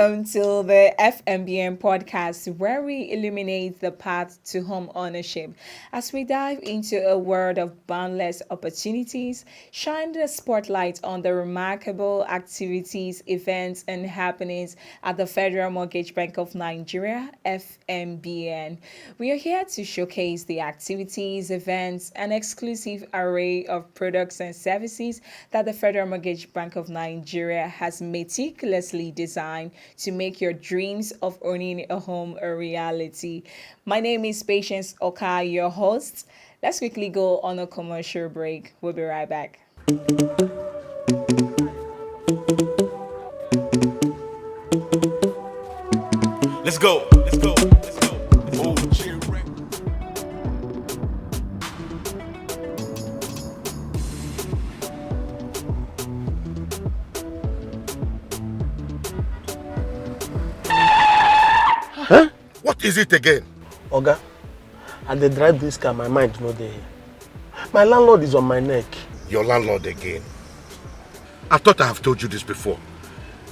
welcome to the FMBN podcast, where we illuminate the path to home ownership as we dive into a world of boundless opportunities, shine the spotlight on the remarkable activities, events, and happenings at the Federal Mortgage Bank of Nigeria, FMBN. We are here to showcase the activities, events, and exclusive array of products and services that the Federal Mortgage Bank of Nigeria has meticulously designed to make your dreams of owning a home a reality. My name is Patience Oka, your host. Let's quickly go on a commercial break. We'll be right back. Let's go. Let's go. Let's go. Oh, cheer. Huh? What is it again? Oga, and they drive this car, my mind no dey. My landlord is on my neck. Your landlord again. I thought I have told you this before.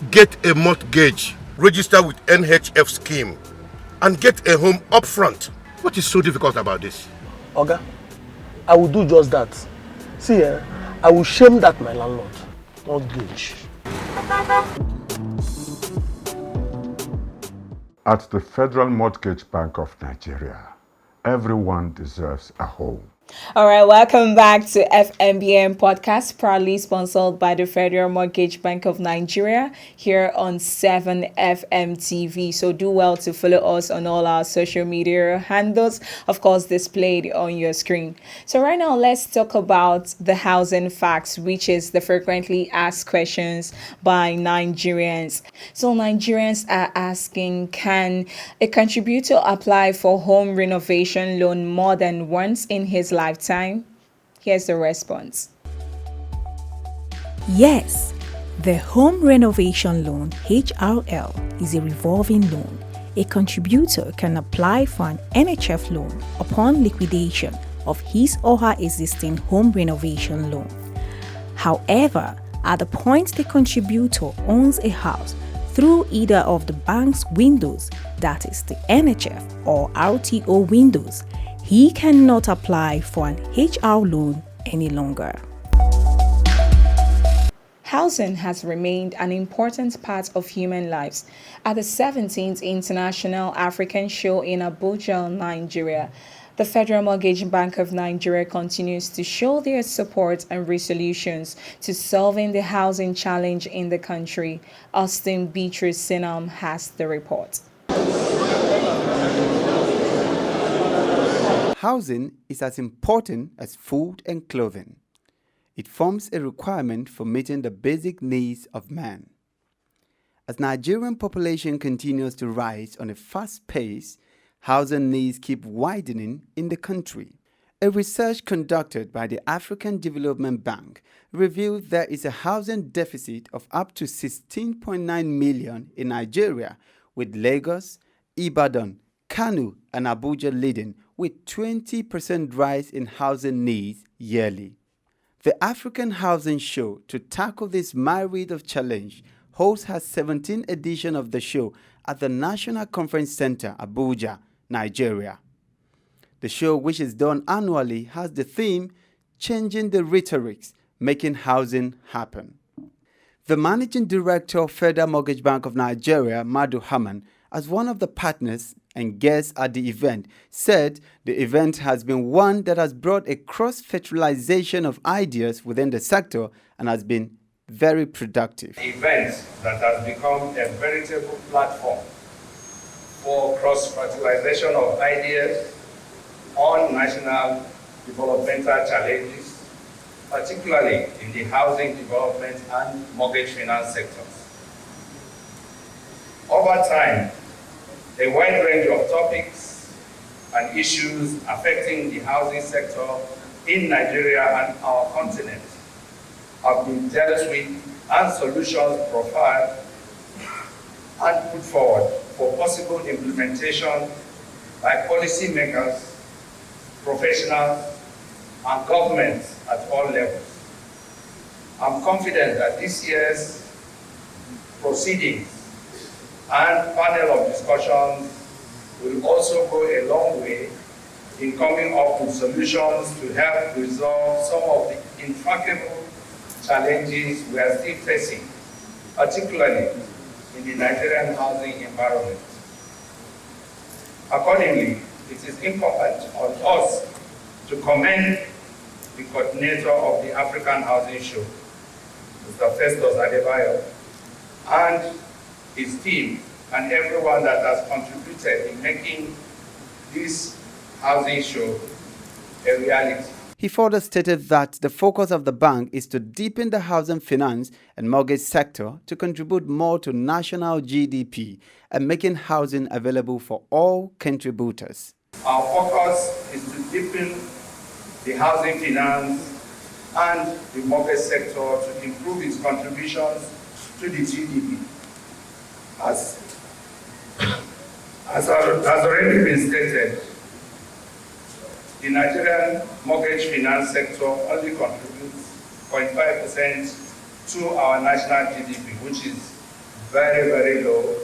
Get a mortgage, register with NHF scheme, and get a home upfront. What is so difficult about this? Oga, I will do just that. See, I will shame that my landlord. Mortgage. At the Federal Mortgage Bank of Nigeria, everyone deserves a home. All right, welcome back to FMBN podcast, proudly sponsored by the Federal Mortgage Bank of Nigeria here on 7FM TV. So do well to follow us on all our social media handles, of course, displayed on your screen. So right now, let's talk about the housing facts, which is the frequently asked questions by Nigerians. So Nigerians are asking, can a contributor apply for home renovation loan more than once in his lifetime? Here's the response. Yes, the Home Renovation Loan (HRL) is a revolving loan. A contributor can apply for an NHF loan upon liquidation of his or her existing home renovation loan. However, at the point the contributor owns a house through either of the bank's windows, that is the NHF or RTO windows, he cannot apply for an HR loan any longer. Housing has remained an important part of human lives. At the 17th International African Show in Abuja, Nigeria, the Federal Mortgage Bank of Nigeria continues to show their support and resolutions to solving the housing challenge in the country. Austin Beatrice Sinam has the report. Housing is as important as food and clothing. It forms a requirement for meeting the basic needs of man. As Nigerian population continues to rise on a fast pace, housing needs keep widening in the country. A research conducted by the African Development Bank revealed there is a housing deficit of up to 16.9 million in Nigeria, with Lagos, Ibadan, Kano, and Abuja leading with 20% rise in housing needs yearly. The African Housing Show, to tackle this myriad of challenge, hosts her 17th edition of the show at the National Conference Center, Abuja, Nigeria. The show, which is done annually, has the theme, Changing the Rhetorics, Making Housing Happen. The Managing Director of Federal Mortgage Bank of Nigeria, Madu Haman, as one of the partners and guests at the event, said the event has been one that has brought a cross-fertilization of ideas within the sector and has been very productive. Event that has become a veritable platform for cross-fertilization of ideas on national developmental challenges, particularly in the housing development and mortgage finance sectors. Over time, a wide range of topics and issues affecting the housing sector in Nigeria and our continent have been dealt with and solutions profiled and put forward for possible implementation by policymakers, professionals, and governments at all levels. I'm confident that this year's proceedings and panel of discussions will also go a long way in coming up with solutions to help resolve some of the intractable challenges we are still facing, particularly in the Nigerian housing environment. Accordingly, it is incumbent on us to commend the coordinator of the African Housing Show, Mr. Festus Adebayo, and his team, and everyone that has contributed in making this housing show a reality. He further stated that the focus of the bank is to deepen the housing finance and mortgage sector to contribute more to national GDP and making housing available for all contributors. Our focus is to deepen the housing finance and the mortgage sector to improve its contributions to the GDP. As has already been stated, the Nigerian mortgage finance sector only contributes 0.5% to our national GDP, which is very, very low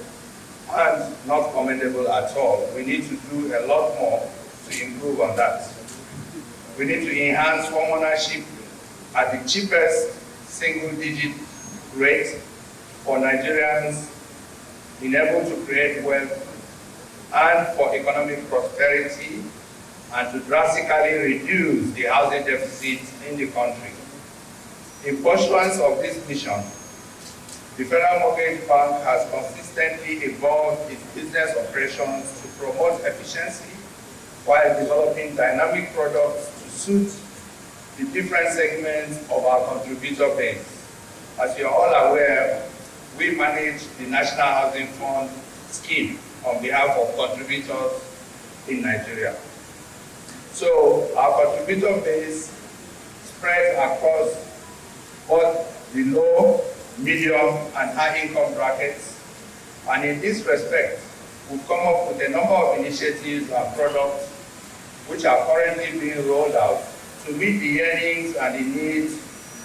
and not commendable at all. We need to do a lot more to improve on that. We need to enhance homeownership at the cheapest single-digit rate for Nigerians, enable to create wealth and for economic prosperity, and to drastically reduce the housing deficit in the country. In pursuance of this mission, the Federal Mortgage Bank has consistently evolved its business operations to promote efficiency while developing dynamic products to suit the different segments of our contributor base. As you are all aware, we manage the National Housing Fund scheme on behalf of contributors in Nigeria. So our contributor base spreads across both the low, medium, and high income brackets. And in this respect, we've come up with a number of initiatives and products which are currently being rolled out to meet the yearnings and the needs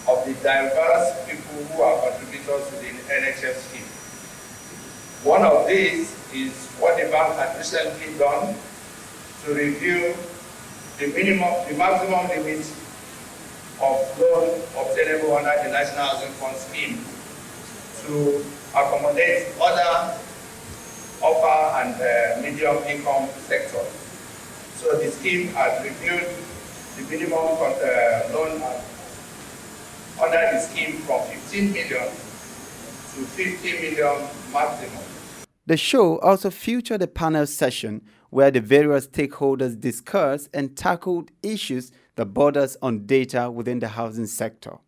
of the diverse people who are contributors to the NHF scheme. One of these is what the bank had recently done to review the maximum limit of loan obtainable under the National Housing Fund scheme to accommodate other upper and medium income sectors. So the scheme has reviewed the minimum loan under the scheme from 15 million to 50 million maximum. The show also featured a panel session where the various stakeholders discussed and tackled issues that borders on data within the housing sector.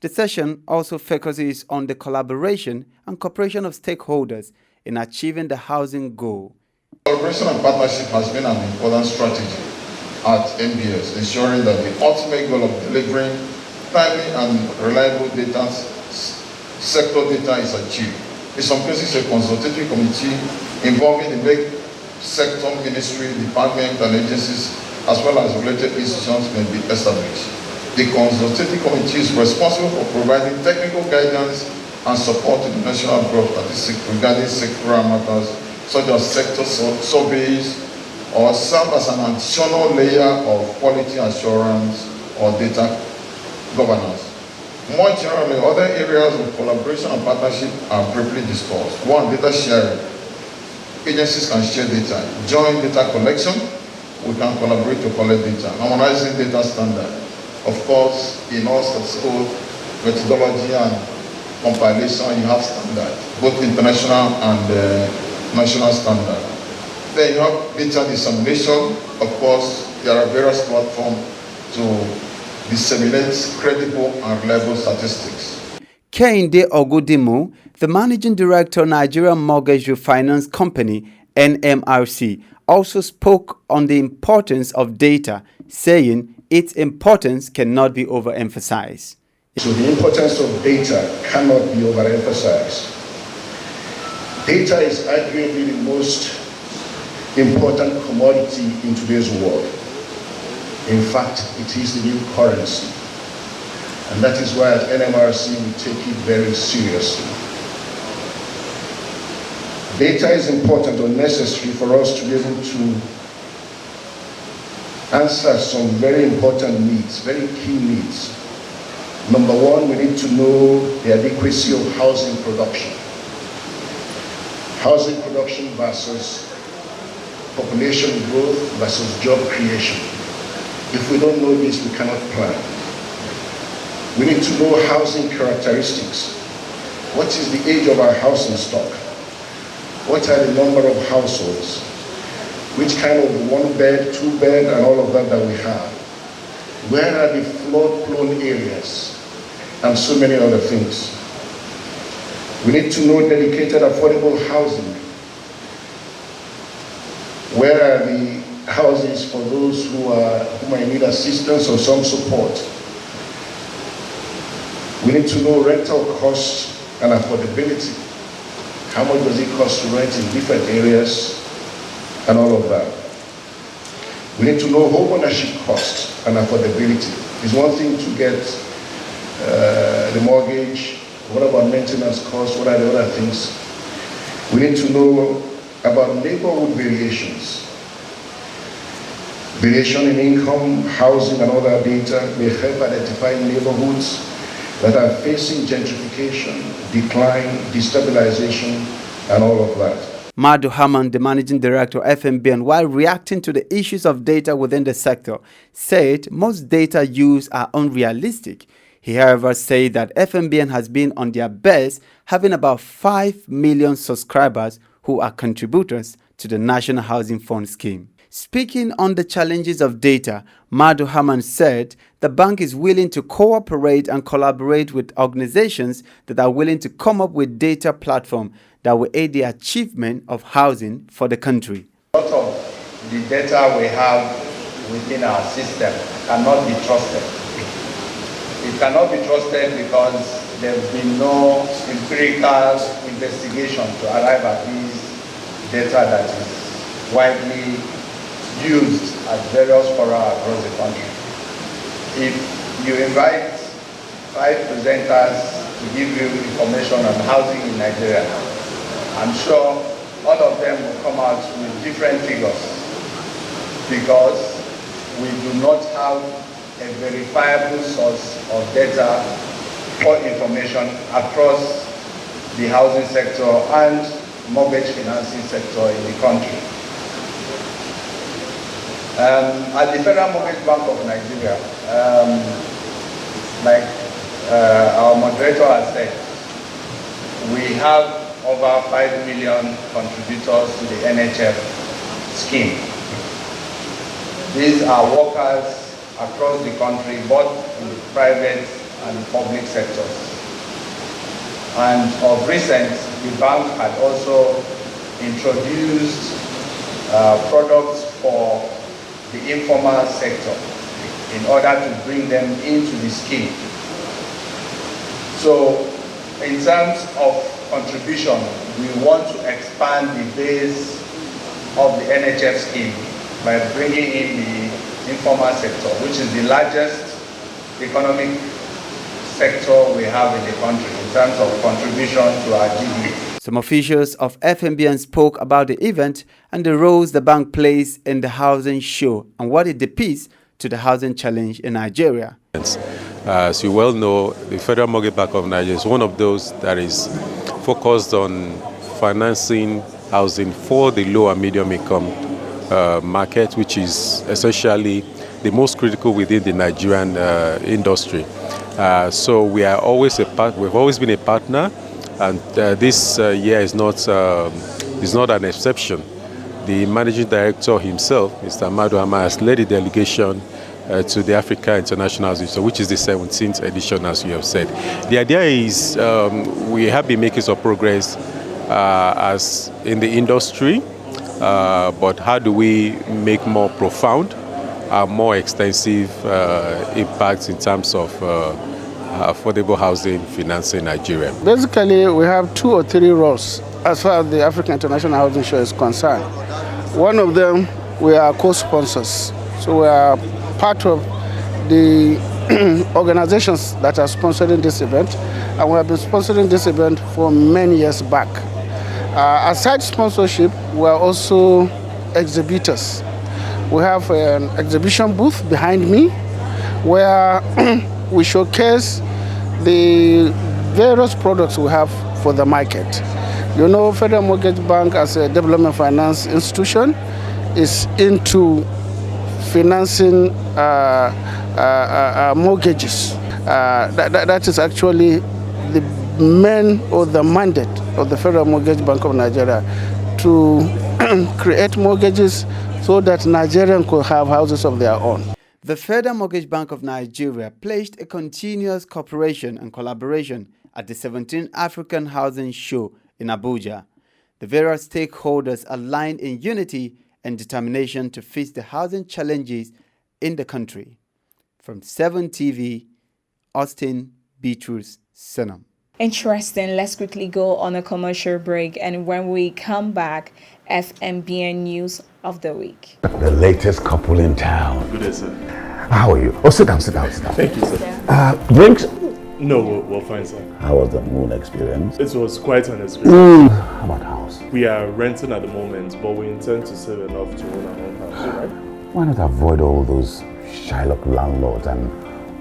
The session also focuses on the collaboration and cooperation of stakeholders in achieving the housing goal. Collaboration and partnership has been an important strategy at MBS, ensuring that the ultimate goal of delivering timely and reliable data, sector data is achieved. In some cases, a consultative committee involving the big sector, ministry, department, and agencies, as well as related institutions, may be established. The consultative committee is responsible for providing technical guidance and support to the National Bureau of Statistics regarding sectoral matters such as sector surveys, or serve as an additional layer of quality assurance or data governance. More generally, other areas of collaboration and partnership are briefly discussed. One, data sharing. Agencies can share data. Joint data collection, we can collaborate to collect data. Harmonizing data standard. Of course, in all statistical methodology and compilation, you have standard, both international and national standard. Then you have data dissemination. Of course, there are various platforms to disseminate credible and reliable statistics. Kehinde Ogudimo, the Managing Director, Nigerian Mortgage Refinance Company, NMRC, also spoke on the importance of data, saying its importance cannot be overemphasized. So the importance of data cannot be overemphasized. Data is arguably the most important commodity in today's world. In fact, it is the new currency. And that is why at NMRC we take it very seriously. Data is important or necessary for us to be able to answer some very important needs, very key needs. Number one, we need to know the adequacy of housing production. Housing production versus population growth versus job creation. If we don't know this, we cannot plan. We need to know housing characteristics. What is the age of our housing stock? What are the number of households? Which kind of one bed, two bed, and all of that we have? Where are the flood-prone areas? And so many other things. We need to know dedicated affordable housing. Where are the houses for those who might need assistance or some support? We need to know rental costs and affordability. How much does it cost to rent in different areas and all of that? We need to know home ownership costs and affordability. It's one thing to get the mortgage. What about maintenance costs? What are the other things? We need to know about neighborhood variations. Variation in income, housing, and other data may help identify neighborhoods that are facing gentrification, decline, destabilization, and all of that. Madu Haman, the managing director of FMBN, while reacting to the issues of data within the sector, said most data used are unrealistic. He, however, said that FMBN has been on their best, having about 5 million subscribers who are contributors to the National Housing Fund scheme. Speaking on the challenges of data, Madu Haman said the bank is willing to cooperate and collaborate with organizations that are willing to come up with data platform that will aid the achievement of housing for the country. A lot of the data we have within our system cannot be trusted. It cannot be trusted because there has been no empirical investigation to arrive at this data that is widely used at various fora across the country. If you invite 5 presenters to give you information on housing in Nigeria, I'm sure all of them will come out with different figures because we do not have a verifiable source of data for information across the housing sector and mortgage financing sector in the country. At the Federal Mortgage Bank of Nigeria, like our moderator has said, we have over 5 million contributors to the NHF scheme. These are workers across the country, both in the private and public sectors. And of recent, the bank had also introduced products for the informal sector in order to bring them into the scheme. So in terms of contribution, we want to expand the base of the NHF scheme by bringing in the informal sector, which is the largest economic sector we have in the country in terms of contribution to our GDP. Some officials of FMBN spoke about the event and the roles the bank plays in the housing show and what it depicts to the housing challenge in Nigeria. As you well know, the Federal Mortgage Bank of Nigeria is one of those that is focused on financing housing for the low and medium income market, which is essentially the most critical within the Nigerian industry. So we are always we've always been a partner, and this year is not an exception. The managing director himself, Mr. Madu Haman, has led the delegation to the Africa International Housing Show, which is the 17th edition, as you have said. The idea is we have been making some progress as in the industry, but how do we make more profound, more extensive impacts in terms of affordable housing financing in Nigeria? Basically, we have 2 or 3 roles as far as the African International Housing Show is concerned. One of them, we are co-sponsors. So we are part of the organizations that are sponsoring this event, and we have been sponsoring this event for many years back. Aside sponsorship, we are also exhibitors. We have an exhibition booth behind me where we showcase the various products we have for the market. You know, Federal Mortgage Bank as a development finance institution is into financing mortgages. That is actually the main or the mandate of the Federal Mortgage Bank of Nigeria, to create mortgages so that Nigerians could have houses of their own. The Federal Mortgage Bank of Nigeria pledged a continuous cooperation and collaboration at the 17th African Housing Show in Abuja. The various stakeholders aligned in unity and determination to face the housing challenges in the country. From 7 TV, Austin Beatrice Senam. Interesting. Let's quickly go on a commercial break, and when we come back, FMBN news of the week. The latest couple in town. Good day, sir. How are you? Oh, sit down, sit down, sit down. Thank you, sir. Drinks? No, we're fine, sir. How was the moon experience? It was quite an experience. How about house? We are renting at the moment, but we intend to save enough to own our own house, right? Why not avoid all those Shylock landlords and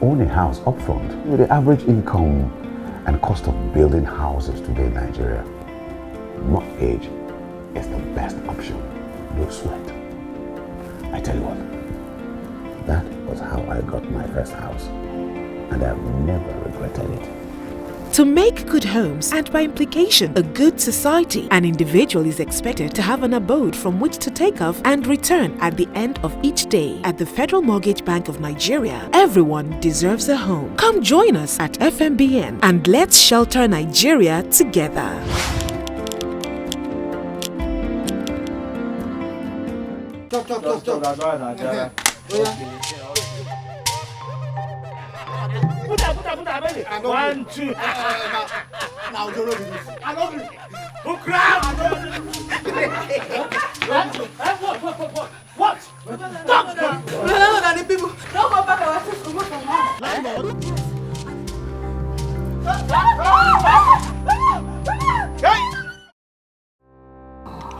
own a house upfront? With the average income and cost of building houses today in Nigeria, mortgage is the best option. No sweat. I tell you what, that was how I got my first house, and I've never regretted it. To make good homes, and by implication, a good society, an individual is expected to have an abode from which to take off and return at the end of each day. At the Federal Mortgage Bank of Nigeria, everyone deserves a home. Come join us at FMBN and let's shelter Nigeria together. One, two. Now, I love you. Who grabbed? What? Stop! No, the people. Don't go back. I want to go from home.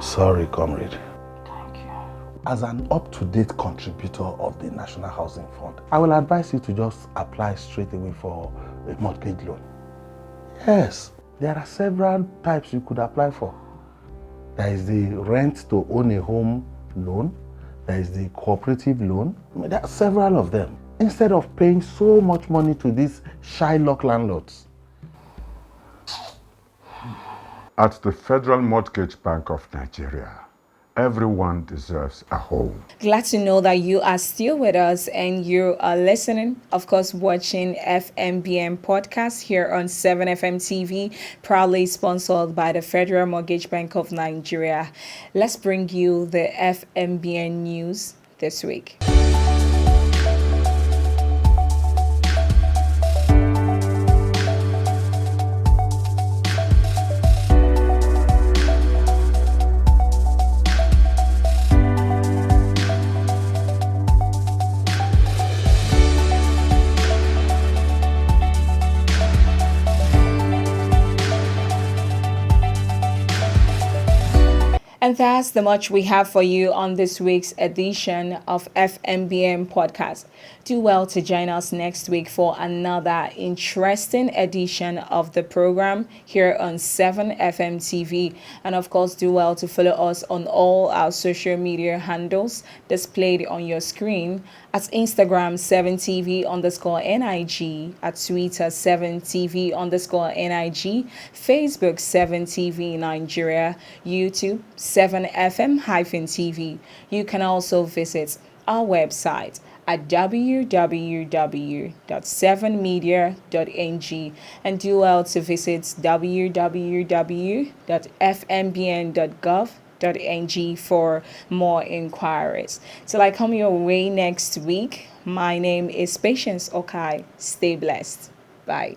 Sorry, comrade. As an up-to-date contributor of the National Housing Fund, I will advise you to just apply straight away for a mortgage loan. Yes, there are several types you could apply for. There is the rent to own a home loan. There is the cooperative loan. There are several of them. Instead of paying so much money to these Shylock landlords. At the Federal Mortgage Bank of Nigeria, everyone deserves a home. Glad to know that you are still with us and you are listening, of course, watching FMBN podcast here on 7FM TV, proudly sponsored by the Federal Mortgage Bank of Nigeria. Let's bring you the FMBN news this week. And that's the much we have for you on this week's edition of FMBN Podcast. Do well to join us next week for another interesting edition of the program here on 7FM TV. And of course, do well to follow us on all our social media handles displayed on your screen at Instagram 7TV_NIG, at Twitter 7TV_NIG, Facebook 7TV Nigeria, YouTube 7FM-TV. You can also visit our website at www.7media.ng and do well to visit www.fmbn.gov.ng for more inquiries. Till I come your way next week, my name is Patience Okai. Stay blessed. Bye.